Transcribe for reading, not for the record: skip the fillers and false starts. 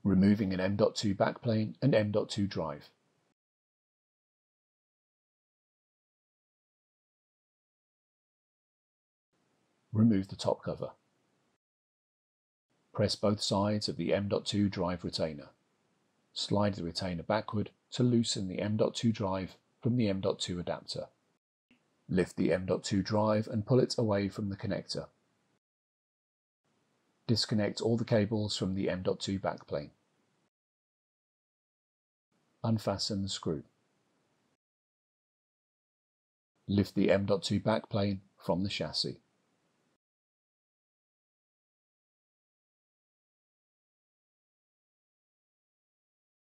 Removing an M.2 backplane and M.2 drive. Remove the top cover. Press both sides of the M.2 drive retainer. Slide the retainer backward to loosen the M.2 drive from the M.2 adapter. Lift the M.2 drive and pull it away from the connector. Disconnect all the cables from the M.2 backplane. Unfasten the screw. Lift the M.2 backplane from the chassis.